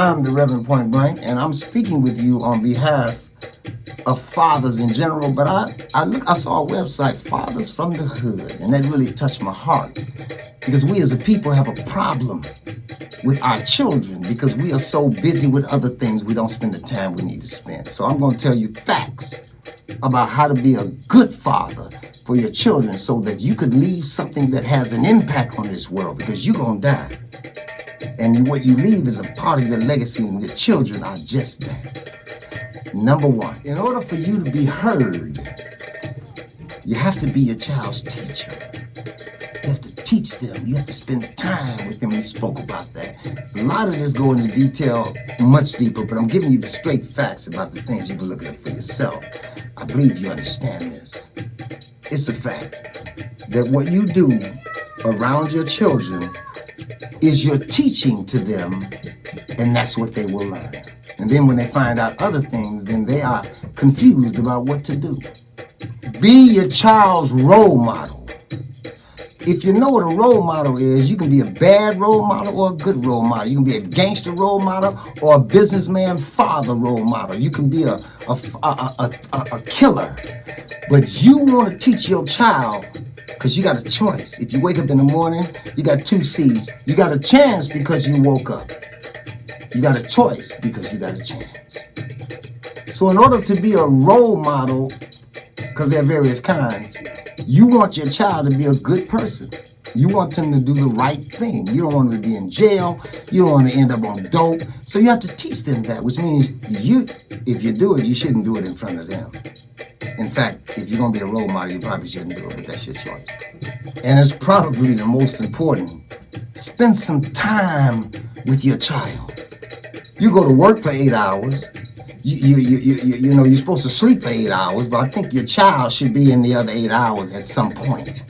I'm the Reverend Point Blank, and I'm speaking with you on behalf of fathers in general. But I saw a website, Fathers from the Hood, and that really touched my heart, because we as a people have a problem with our children because we are so busy with other things we don't spend the time we need to spend. So I'm going to tell you facts about how to be a good father for your children so that you could leave something that has an impact on this world, because you're going to die. And what you leave is a part of your legacy, and your children are just that. Number one, in order for you to be heard, you have to be your child's teacher. You have to teach them. You have to spend time with them. We spoke about that. A lot of this go into detail much deeper, but I'm giving you the straight facts about the things you can look at for yourself. I believe you understand this. It's a fact that what you do around your children is you're teaching to them, and that's what they will learn. And then when they find out other things, then they are confused about what to do. Be your child's role model. If you know what a role model is, you can be a bad role model or a good role model. You can be a gangster role model or a businessman father role model. You can be a killer. But you want to teach your child, because you got a choice. If you wake up in the morning, you got two seeds. You got a chance because you woke up. You got a choice because you got a chance. So in order to be a role model, because there are various kinds, you want your child to be a good person. You want them to do the right thing. You don't want them to be in jail. You don't want to end up on dope. So you have to teach them that, which means if you do it, you shouldn't do it in front of them. In fact, if you're going to be a role model, you probably shouldn't do it, but that's your choice. And it's probably the most important. Spend some time with your child. You go to work for 8 hours. You know, you're supposed to sleep for 8 hours, but I think your child should be in the other 8 hours at some point.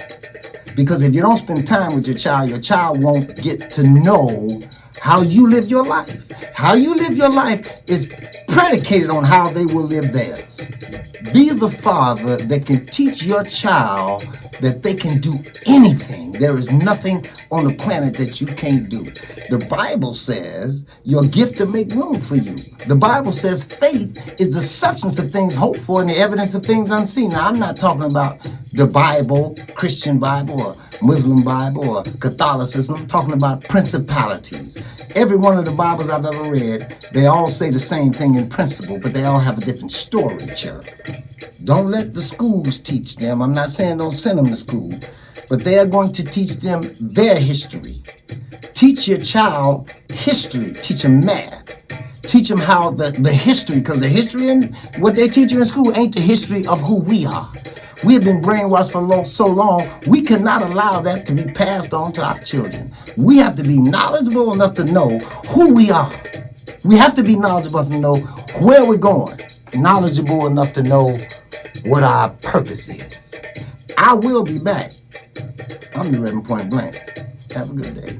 Because if you don't spend time with your child won't get to know how you live your life. How you live your life is predicated on how they will live theirs. Be the father that can teach your child that they can do anything. There is nothing on the planet that you can't do. The Bible says your gift to make room for you. The Bible says faith is the substance of things hoped for and the evidence of things unseen. Now, I'm not talking about the Bible, Christian Bible, or Muslim Bible, or Catholicism. I'm talking about principalities. Every one of the Bibles I've ever read, they all say the same thing in principle, but they all have a different story, Chuck. Don't let the schools teach them. I'm not saying don't send them to school, but they are going to teach them their history. Teach your child history. Teach them math. Teach them how the history, because the history and what they teach you in school ain't the history of who we are. We have been brainwashed for so long, we cannot allow that to be passed on to our children. We have to be knowledgeable enough to know who we are. We have to be knowledgeable enough to know where we're going. Knowledgeable enough to know what our purpose is. I will be back. I'm the Reverend Point Blank. Have a good day.